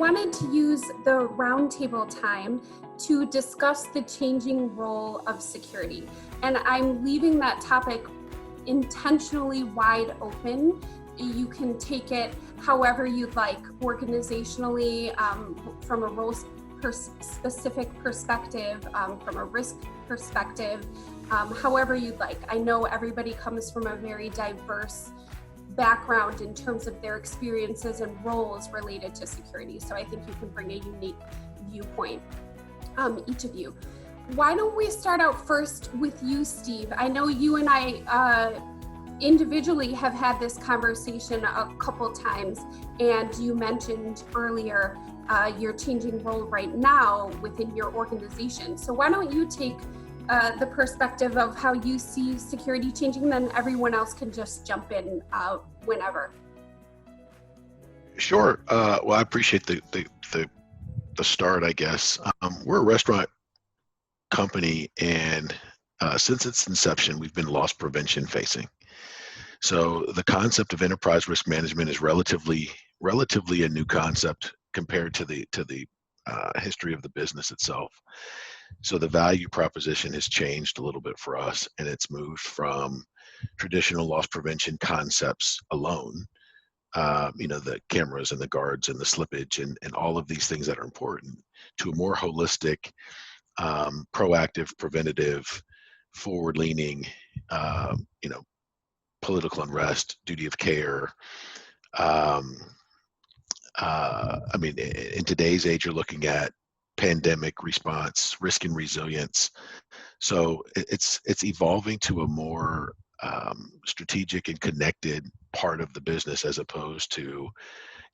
wanted to use the roundtable time to discuss the changing role of security. And I'm leaving that topic intentionally wide open. You can take it however you'd like, organizationally, from a role specific perspective, from a risk perspective, however you'd like. I know everybody comes from a very diverse background in terms of their experiences and roles related to security. So I think you can bring a unique viewpoint, each of you. Why don't we start out first with you, Steve? I know you and I individually have had this conversation a couple times, and you mentioned earlier your changing role right now within your organization. So why don't you take the perspective of how you see security changing, then everyone else can just jump in whenever. Sure. Well, I appreciate the start, I guess. We're a restaurant company, and since its inception, we've been loss prevention facing. So the concept of enterprise risk management is relatively a new concept compared to the history of the business itself. So the value proposition has changed a little bit for us, and it's moved from traditional loss prevention concepts alone, the cameras and the guards and the slippage and all of these things that are important, to a more holistic, proactive, preventative, forward-leaning, political unrest, duty of care. In today's age, you're looking at pandemic response, risk and resilience. So it's evolving to a more strategic and connected part of the business, as opposed to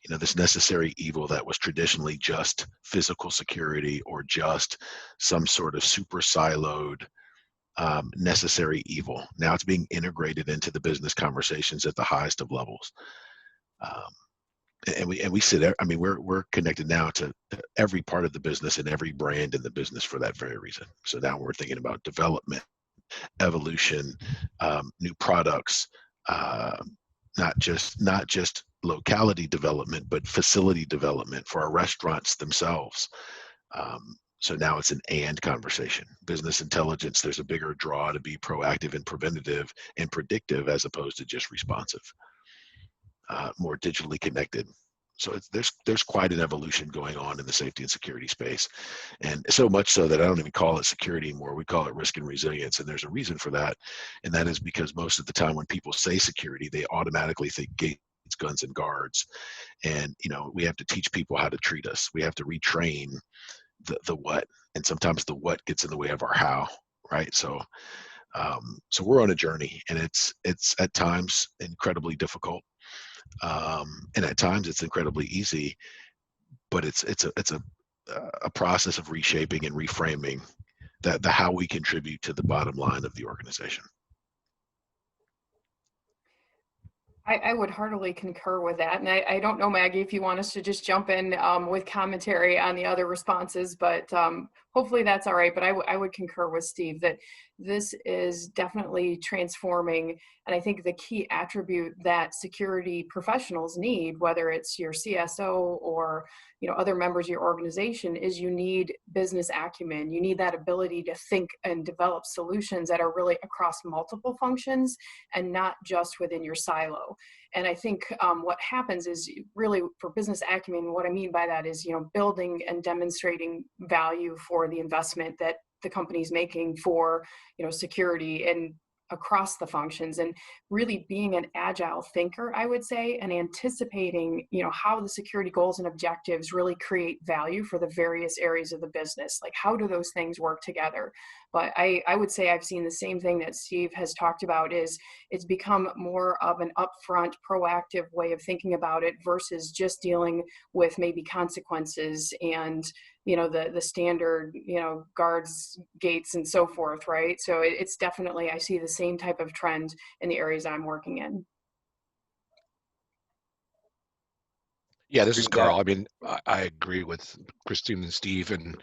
this necessary evil that was traditionally just physical security or just some sort of super siloed necessary evil. Now it's being integrated into the business conversations at the highest of levels. And we sit, we're connected now to every part of the business and every brand in the business for that very reason. So now we're thinking about development, evolution, new products, not just locality development, but facility development for our restaurants themselves. So now it's an and conversation. Business intelligence, there's a bigger draw to be proactive and preventative and predictive, as opposed to just responsive. More digitally connected. So there's quite an evolution going on in the safety and security space. And so much so that I don't even call it security anymore. We call it risk and resilience. And there's a reason for that. And that is because most of the time when people say security, they automatically think gates, guns, and guards. And, we have to teach people how to treat us. We have to retrain the what. And sometimes the what gets in the way of our how, right? So we're on a journey, and it's at times incredibly difficult. And at times it's incredibly easy, but it's a process of reshaping and reframing the how we contribute to the bottom line of the organization. I would heartily concur with that. And I don't know, Maggie, if you want us to just jump in with commentary on the other responses, but hopefully that's all right. But I would concur with Steve that this is definitely transforming. And I think the key attribute that security professionals need, whether it's your CSO or other members of your organization, is you need business acumen. You need that ability to think and develop solutions that are really across multiple functions and not just within your silo. And I think what happens is really for business acumen, what I mean by that is, building and demonstrating value for the investment that the company's making for, security and across the functions, and really being an agile thinker, I would say, and anticipating, how the security goals and objectives really create value for the various areas of the business. Like, how do those things work together? But I would say I've seen the same thing that Steve has talked about, is it's become more of an upfront, proactive way of thinking about it versus just dealing with maybe consequences and the standard, guards, gates, and so forth, right? So it's definitely, I see the same type of trend in the areas I'm working in. Yeah, this is Carl. I agree with Christine and Steve. And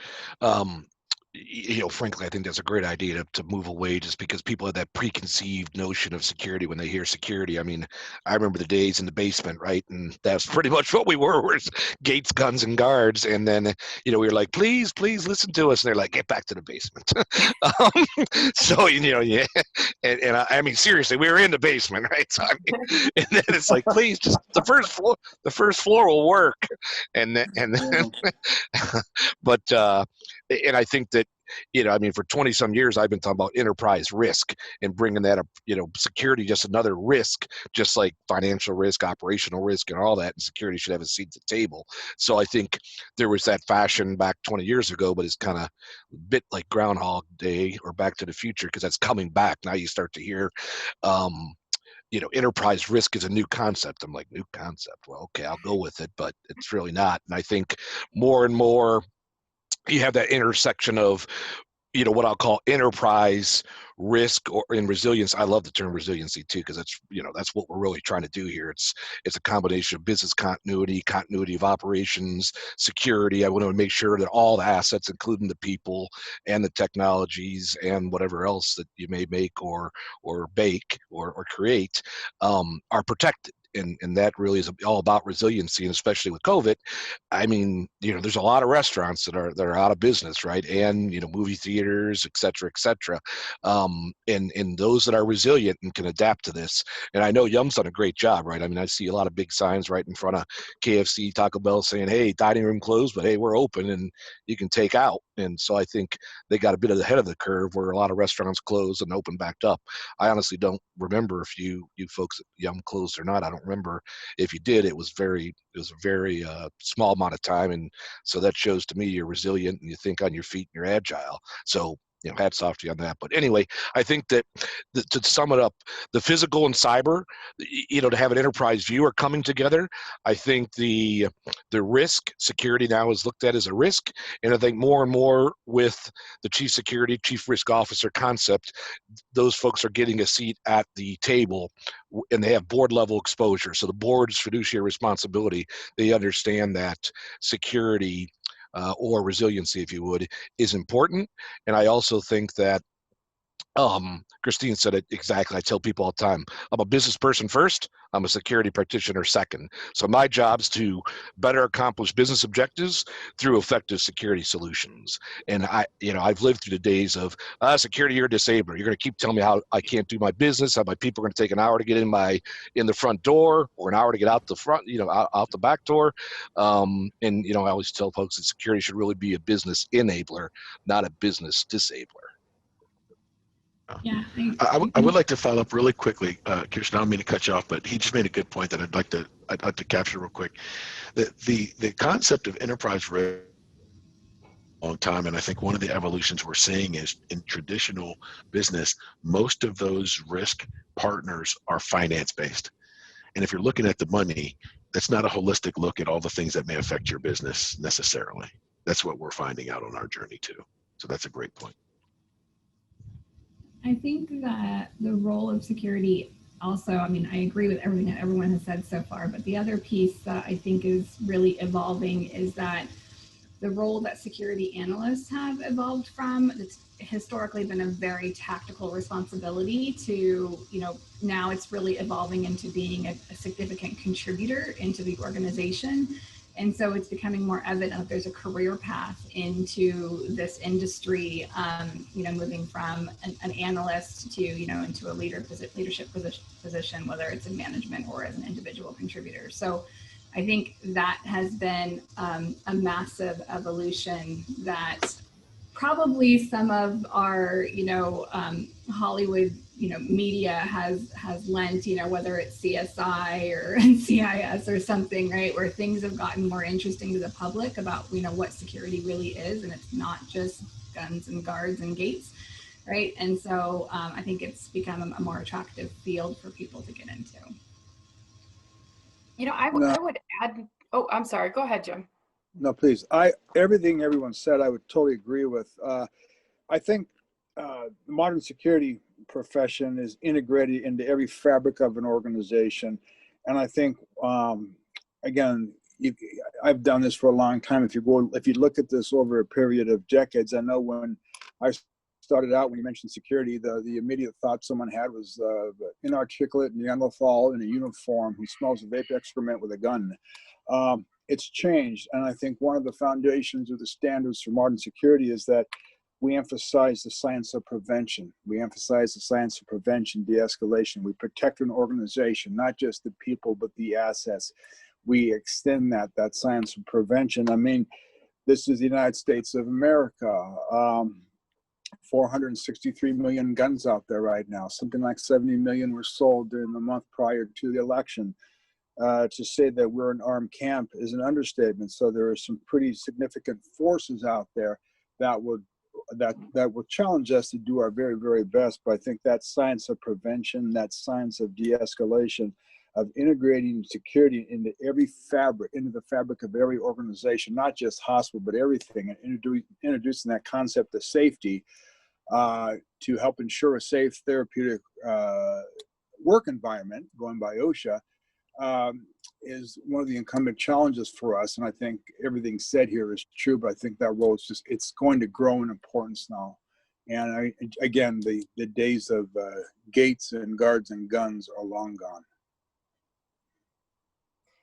frankly, I think that's a great idea to move away, just because people have that preconceived notion of security when they hear security. I mean, I remember the days in the basement, right? And that's pretty much what we were, was gates, guns, and guards. And then, we were like, please, please listen to us. And they're like, get back to the basement. So, yeah. And I mean, seriously, we were in the basement, right? So, I mean, and then it's like, please, just the first floor will work. And then, but, and I think that, I mean, for 20 some years, I've been talking about enterprise risk and bringing that up, security, just another risk, just like financial risk, operational risk, and all that. And security should have a seat at the table. So I think there was that fashion back 20 years ago, but it's kind of a bit like Groundhog Day or Back to the Future, because that's coming back. Now you start to hear, enterprise risk is a new concept. I'm like, new concept. Well, okay, I'll go with it, but it's really not. And I think more and more, you have that intersection of, what I'll call enterprise risk or in resilience. I love the term resiliency too, because that's what we're really trying to do here. It's a combination of business continuity of operations, security. I want to make sure that all the assets, including the people and the technologies and whatever else that you may make or bake or create, are protected. And that really is all about resiliency, and especially with COVID. I mean, there's a lot of restaurants that are out of business, right? And movie theaters, et cetera, et cetera. And those that are resilient and can adapt to this. And I know Yum's done a great job, right? I mean, I see a lot of big signs right in front of KFC, Taco Bell saying, "Hey, dining room closed, but hey, we're open and you can take out." And so I think they got a bit ahead of the curve, where a lot of restaurants closed and opened back up. I honestly don't remember if you folks at Yum closed or not. I don't remember if you did. It was a very small amount of time, and so that shows to me you're resilient and you think on your feet and you're agile. So hats off to you on that. But anyway, I think that to sum it up, the physical and cyber, to have an enterprise view are coming together. I think the risk security now is looked at as a risk, and I think more and more with the chief risk officer concept, those folks are getting a seat at the table, and they have board level exposure. So the board's fiduciary responsibility, they understand that security or resiliency, if you would, is important. And I also think that Christine said it exactly. I tell people all the time, I'm a business person first, I'm a security practitioner second. So my job is to better accomplish business objectives through effective security solutions. And I've lived through the days of security, you're a disabler. You're going to keep telling me how I can't do my business, how my people are going to take an hour to get in the front door, or an hour to get out the front, out the back door. And I always tell folks that security should really be a business enabler, not a business disabler. Yeah, I would like to follow up really quickly, Kirsten. I don't mean to cut you off, but he just made a good point that I'd like to capture real quick. The concept of enterprise risk a long time, and I think one of the evolutions we're seeing is in traditional business, most of those risk partners are finance based. And if you're looking at the money, that's not a holistic look at all the things that may affect your business necessarily. That's what we're finding out on our journey too. So that's a great point. I think that the role of security also, I mean, I agree with everything that everyone has said so far, but the other piece that I think is really evolving is that the role that security analysts have evolved from, it's historically been a very tactical responsibility to, now it's really evolving into being a significant contributor into the organization. And so it's becoming more evident that there's a career path into this industry, moving from an analyst to, into a leadership position, whether it's in management or as an individual contributor. So I think that has been a massive evolution that probably some of our, Hollywood, media has lent, whether it's CSI or NCIS or something, right, where things have gotten more interesting to the public about, what security really is, and it's not just guns and guards and gates, right? And so I think it's become a more attractive field for people to get into. I would add, oh, I'm sorry, go ahead, Jim. No, please. Everything everyone said, I would totally agree with. I think the modern security profession is integrated into every fabric of an organization. And I think, again, I've done this for a long time. If you look at this over a period of decades, I know when I started out when you mentioned security, the immediate thought someone had was inarticulate Neanderthal in a uniform who smells of vape excrement with a gun. It's changed, and I think one of the foundations of the standards for modern security is that we emphasize the science of prevention. We emphasize the science of prevention, de-escalation. We protect an organization, not just the people, but the assets. We extend that science of prevention. I mean, this is the United States of America. 463 million guns out there right now. Something like 70 million were sold during the month prior to the election. To say that we're an armed camp is an understatement. So there are some pretty significant forces out there that will challenge us to do our very, very best. But I think that science of prevention, that science of de-escalation, of integrating security into the fabric of every organization, not just hospital, but everything, and introducing that concept of safety to help ensure a safe therapeutic work environment, going by OSHA, is one of the incumbent challenges for us. And I think everything said here is true, but I think that role is it's going to grow in importance now. And again, the days of gates and guards and guns are long gone.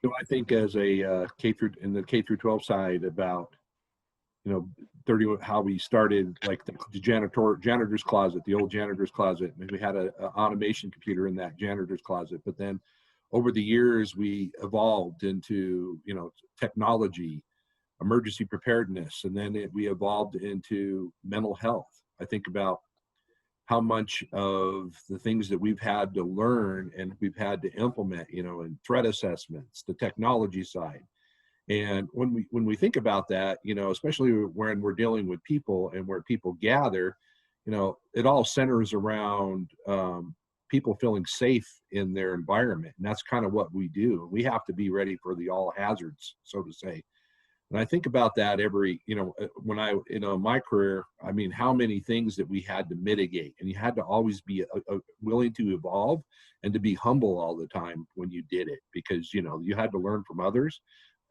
So I think as a K through 12 side about, 30, how we started, like the janitor's closet, the old janitor's closet. We had an automation computer in that janitor's closet, but then over the years we evolved into, technology, emergency preparedness, and then we evolved into mental health. I think about how much of the things that we've had to learn and we've had to implement, in threat assessments, the technology side. And when we think about that, especially when we're dealing with people and where people gather, it all centers around people feeling safe in their environment. And that's kind of what we do. We have to be ready for the all hazards, so to say. And I think about that every, when my career, I mean, how many things that we had to mitigate, and you had to always be willing to evolve and to be humble all the time when you did it, because, you had to learn from others.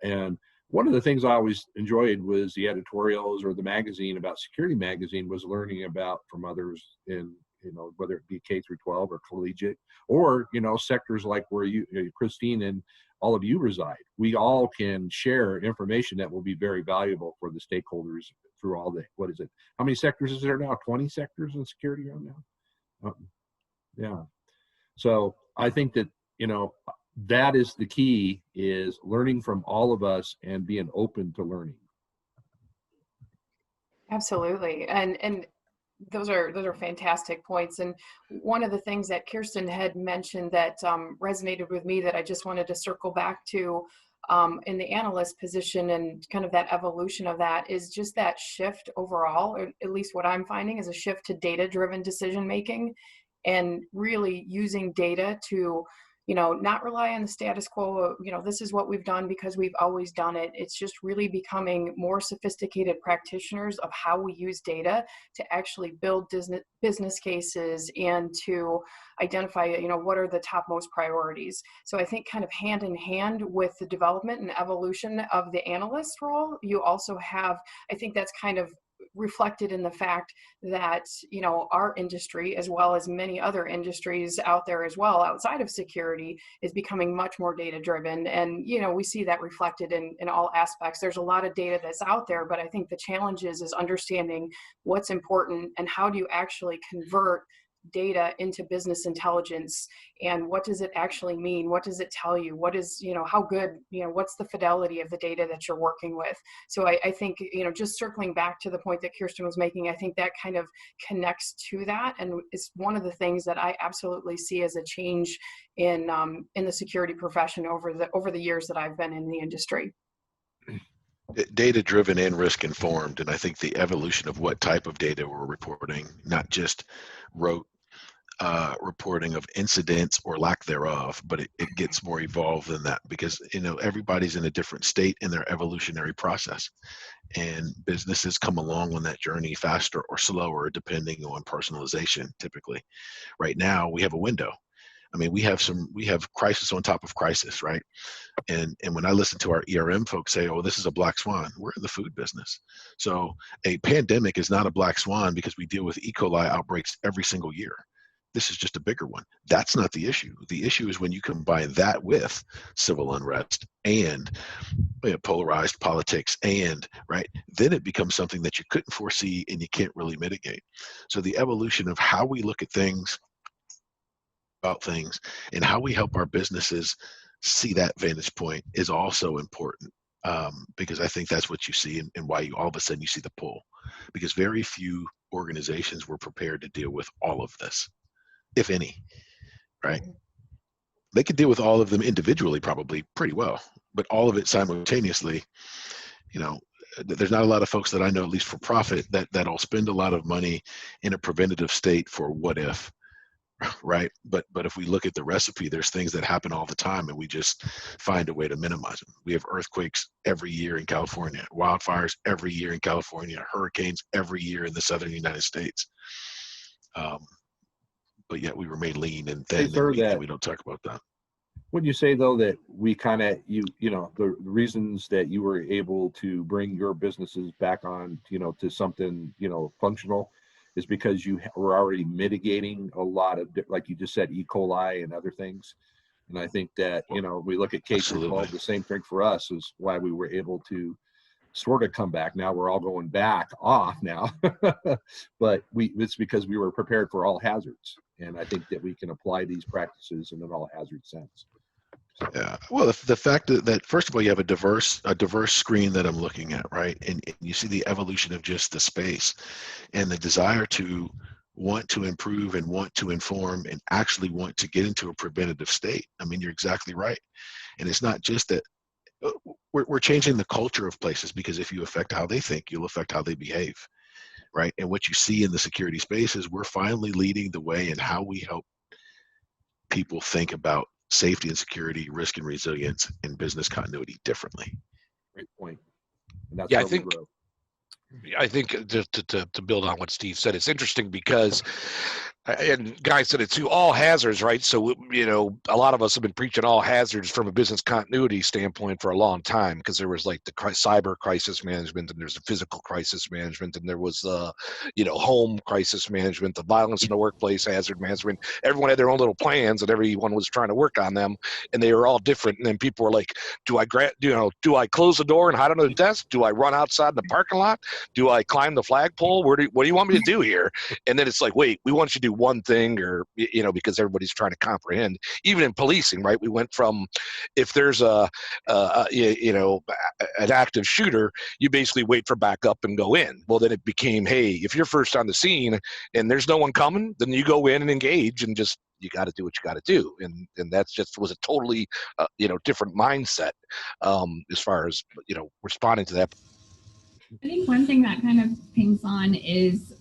And one of the things I always enjoyed was the editorials or the magazine about security magazine was learning about from others in, whether it be K through 12 or collegiate or, sectors like where you, Christine, and all of you reside. We all can share information that will be very valuable for the stakeholders through all the, what is it? How many sectors is there now? 20 sectors in security right now? Yeah. So I think that, that is the key, is learning from all of us and being open to learning. Absolutely. And those are fantastic points. And one of the things that Kirsten had mentioned that resonated with me that I just wanted to circle back to in the analyst position and kind of that evolution of that is just that shift overall, or at least what I'm finding is a shift to data-driven decision making and really using data to not rely on the status quo, this is what we've done because we've always done it. It's just really becoming more sophisticated practitioners of how we use data to actually build business cases and to identify, what are the topmost priorities. So I think kind of hand in hand with the development and evolution of the analyst role, you also have, I think that's kind of reflected in the fact that our industry, as well as many other industries out there as well outside of security, is becoming much more data driven. And we see that reflected in all aspects. There's a lot of data that's out there, but I think the challenge is understanding what's important and how do you actually convert data into business intelligence, and what does it actually mean? What does it tell you? What is, how good, what's the fidelity of the data that you're working with? So I think, just circling back to the point that Kirsten was making, I think that kind of connects to that. And it's one of the things that I absolutely see as a change in the security profession over the years that I've been in the industry. Data driven and risk informed. And I think the evolution of what type of data we're reporting, not just rote reporting of incidents or lack thereof, but it gets more evolved than that, because everybody's in a different state in their evolutionary process, and businesses come along on that journey faster or slower depending on personalization. Typically right now we have a window. I mean, we have crisis on top of crisis, right? And when I listen to our ERM folks say, oh, this is a black swan, we're in the food business. So a pandemic is not a black swan because we deal with E. coli outbreaks every single year. This is just a bigger one. That's not the issue. The issue is when you combine that with civil unrest and polarized politics and, right, then it becomes something that you couldn't foresee and you can't really mitigate. So the evolution of how we look at things, about things, and how we help our businesses see that vantage point is also important, because I think that's what you see and why you all of a sudden you see the pull, because very few organizations were prepared to deal with all of this, if any, right? They could deal with all of them individually probably pretty well, but all of it simultaneously, there's not a lot of folks that I know, at least for profit, that'll spend a lot of money in a preventative state for what if, right? But if we look at the recipe, there's things that happen all the time and we just find a way to minimize them. We have earthquakes every year in California, wildfires every year in California, hurricanes every year in the southern United States. But yet we remain lean and thin, and we don't talk about that. Would you say though that we kind of, the reasons that you were able to bring your businesses back on, to something, functional, is because you were already mitigating a lot of, like you just said, E. coli and other things. And I think that, we look at K-12, the same thing for us is why we were able to sort of come back. Now we're all going back off now, but it's because we were prepared for all hazards. And I think that we can apply these practices in an all hazard sense. Yeah. Well, the fact that first of all, you have a diverse screen that I'm looking at, right? And you see the evolution of just the space and the desire to want to improve and want to inform and actually want to get into a preventative state. I mean, you're exactly right. And it's not just that we're changing the culture of places, because if you affect how they think, you'll affect how they behave, right? And what you see in the security space is we're finally leading the way in how we help people think about safety and security, risk and resilience, and business continuity differently. Great point. And that's yeah, I think to build on what Steve said, it's interesting because, and Guy said it too, all hazards, right? So, a lot of us have been preaching all hazards from a business continuity standpoint for a long time, because there was like the cyber crisis management, and there's the physical crisis management, and there was home crisis management, the violence in the workplace hazard management. Everyone had their own little plans, and everyone was trying to work on them, and they were all different. And then people were like, do I close the door and hide under the desk? Do I run outside in the parking lot? Do I climb the flagpole? What do you want me to do here? And then it's like, wait, we want you to do one thing, or, because everybody's trying to comprehend. Even in policing, right? We went from, if there's an active shooter, you basically wait for backup and go in. Well, then it became, hey, if you're first on the scene and there's no one coming, then you go in and engage, and just, you got to do what you got to do. And that's just was a totally, different mindset as far as, responding to that. I think one thing that kind of pings on is,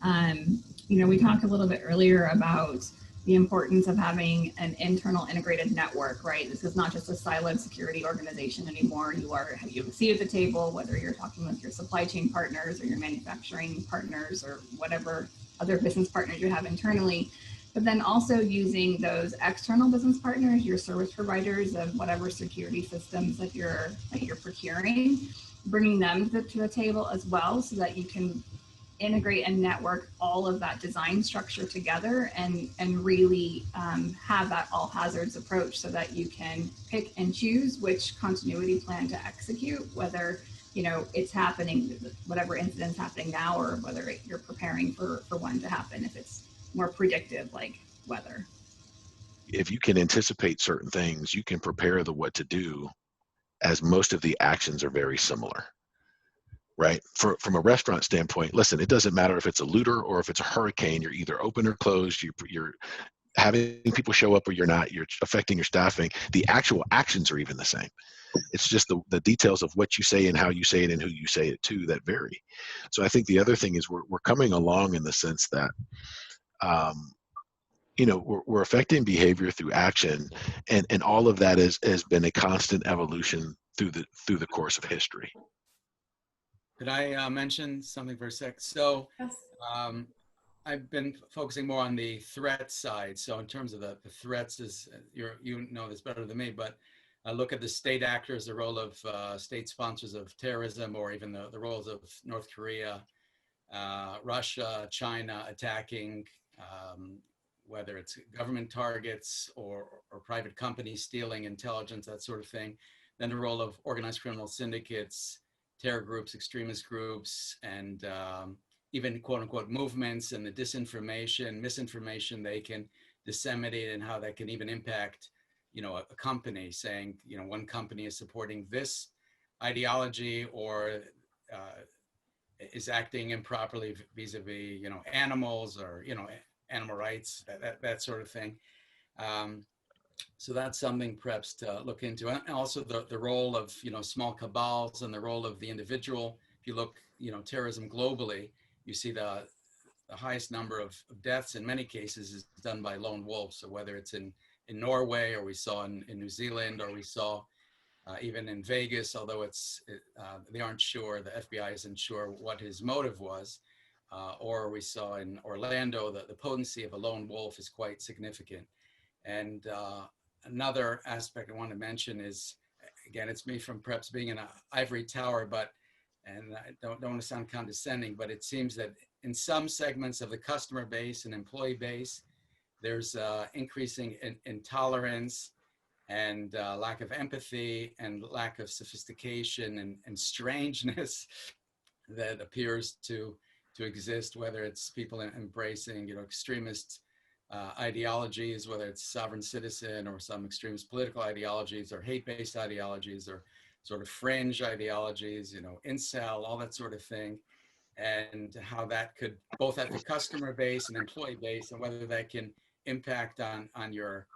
we talked a little bit earlier about the importance of having an internal integrated network, right? This is not just a siloed security organization anymore. You have a seat at the table, whether you're talking with your supply chain partners or your manufacturing partners or whatever other business partners you have internally, but then also using those external business partners, your service providers of whatever security systems that you're procuring, bringing them to the table as well, so that you can integrate and network all of that design structure together and really have that all hazards approach, so that you can pick and choose which continuity plan to execute, whether it's happening, whatever incident's happening now, or whether you're preparing for one to happen if it's more predictive, like weather. If you can anticipate certain things, you can prepare the what to do, as most of the actions are very similar, right? From a restaurant standpoint, listen, it doesn't matter if it's a looter or if it's a hurricane, you're either open or closed, you're having people show up or you're not, you're affecting your staffing. The actual actions are even the same. It's just the details of what you say and how you say it and who you say it to that vary. So I think the other thing is we're coming along in the sense that, we're affecting behavior through action, and all of that has been a constant evolution through the course of history. Could I mention something for a sec? So Yes. I've been focusing more on the threat side. So in terms of the threats, you know this better than me, but I look at the state actors, the role of state sponsors of terrorism, or even the roles of North Korea, Russia, China attacking, whether it's government targets or private companies stealing intelligence, that sort of thing. Then the role of organized criminal syndicates, terror groups, extremist groups, and even quote unquote movements, and the disinformation, misinformation they can disseminate, and how that can even impact, you know, a company, saying, you know, one company is supporting this ideology, or is acting improperly vis-a-vis, you know, animals, or, you know, animal rights, that sort of thing. So that's something perhaps to look into. And also the role of, you know, small cabals, and the role of the individual. If you look, you know, terrorism globally, you see the highest number of deaths in many cases is done by lone wolves. So whether it's in Norway, or we saw in New Zealand, or we saw even in Vegas, although they aren't sure, the FBI isn't sure what his motive was, or we saw in Orlando that the potency of a lone wolf is quite significant. And another aspect I want to mention is, again, it's me from perhaps being in an ivory tower, and I don't want to sound condescending, but it seems that in some segments of the customer base and employee base, there's increasing intolerance, and lack of empathy, and lack of sophistication, and strangeness that appears to exist, whether it's people embracing, you know, extremist ideologies, whether it's sovereign citizen, or some extremist political ideologies, or hate-based ideologies, or sort of fringe ideologies, you know, incel, all that sort of thing, and how that could, both at the customer base and employee base, and whether that can impact on your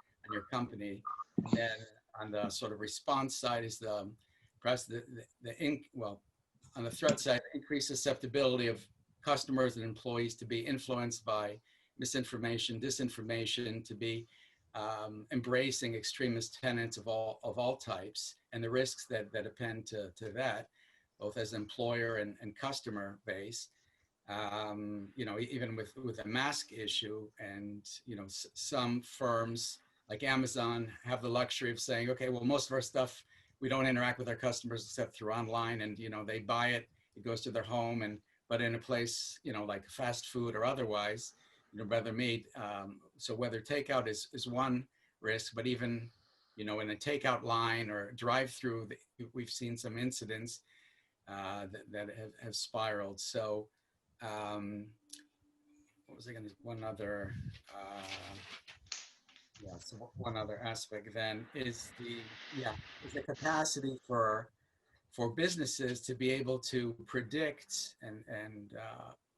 company. And on the sort of response side is perhaps on the threat side, increased susceptibility of customers and employees to be influenced by misinformation, disinformation, to be embracing extremist tenets of all types, and the risks that append to that, both as employer and customer base. You know, even with a mask issue, and, you know, some firms like Amazon have the luxury of saying, okay, well, most of our stuff, we don't interact with our customers except through online, and, you know, they buy it, it goes to their home, but in a place, you know, like fast food or otherwise, you know, rather meat. So whether takeout is one risk, but even, you know, in a takeout line or drive-through, we've seen some incidents that have spiraled. So what was I going to, so one other aspect then is the capacity for businesses to be able to predict and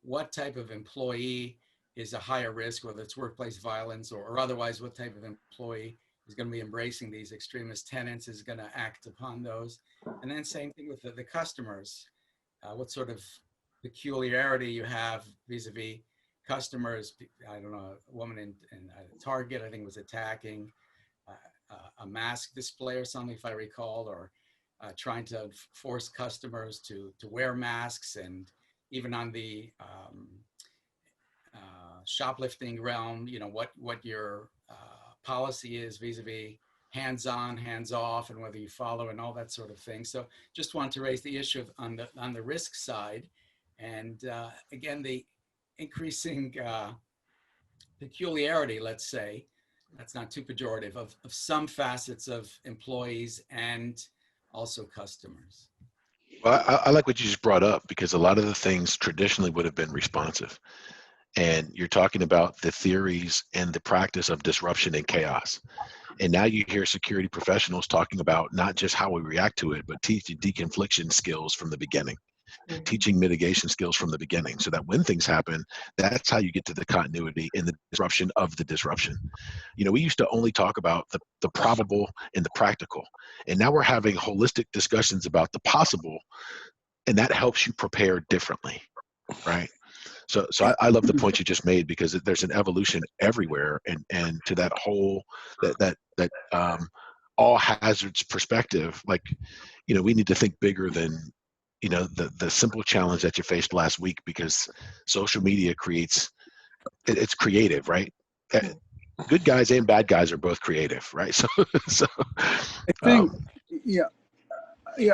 what type of employee is a higher risk, whether it's workplace violence or otherwise, what type of employee is going to be embracing these extremist tenets, is going to act upon those. And then same thing with the customers, what sort of peculiarity you have vis-a-vis customers. I don't know, a woman in Target, I think, was attacking a mask display or something, if I recall, or trying to force customers to wear masks. And even on the shoplifting realm, you know, what your policy is vis-a-vis hands-on, hands-off, and whether you follow, and all that sort of thing. So just want to raise the issue on the risk side. And again, the increasing peculiarity, let's say, that's not too pejorative, of some facets of employees and also customers. Well, I like what you just brought up, because a lot of the things traditionally would have been responsive. And you're talking about the theories and the practice of disruption and chaos. And now you hear security professionals talking about not just how we react to it, but teaching deconfliction skills from the beginning, teaching mitigation skills from the beginning, so that when things happen, that's how you get to the continuity and the disruption of the disruption. You know, we used to only talk about the probable and the practical, and now we're having holistic discussions about the possible, and that helps you prepare differently, right? So I love the point you just made, because there's an evolution everywhere, and to that whole that all hazards perspective. Like, you know, we need to think bigger than, you know, the simple challenge that you faced last week, because social media creates it's creative, right? Good guys and bad guys are both creative, right? So I think,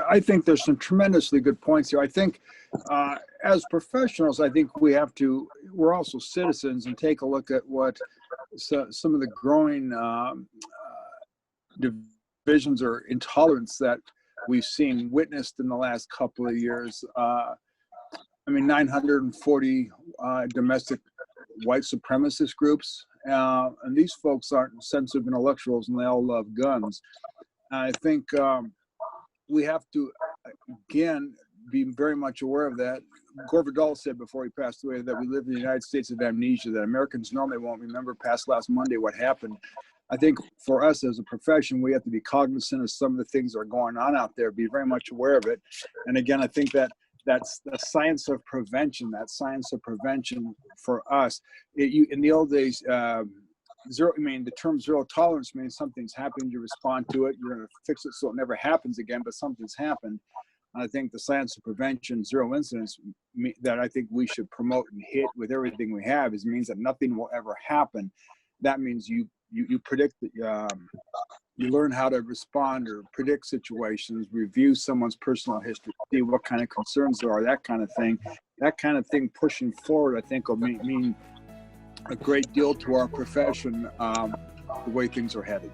I think there's some tremendously good points here. I think as professionals, I think we're also citizens and take a look at what some of the growing divisions or intolerance that we've seen witnessed in the last couple of years. 940 domestic white supremacist groups, and these folks aren't sensitive intellectuals, and they all love guns. I think we have to, again, be very much aware of that. Gore Vidal said before he passed away that we live in the United States of amnesia, that Americans normally won't remember past last Monday what happened. I think for us as a profession, we have to be cognizant of some of the things that are going on out there, be very much aware of it. And again, I think that's the science of prevention, for us. In the old days, the term zero tolerance means something's happened, you respond to it, you're going to fix it so it never happens again, but something's happened. I think the science of prevention, zero incidents, that I think we should promote and hit with everything we have, means that nothing will ever happen. That means you predict that you learn how to respond or predict situations, review someone's personal history, see what kind of concerns there are, that kind of thing. That kind of thing pushing forward, I think, will mean a great deal to our profession, the way things are headed.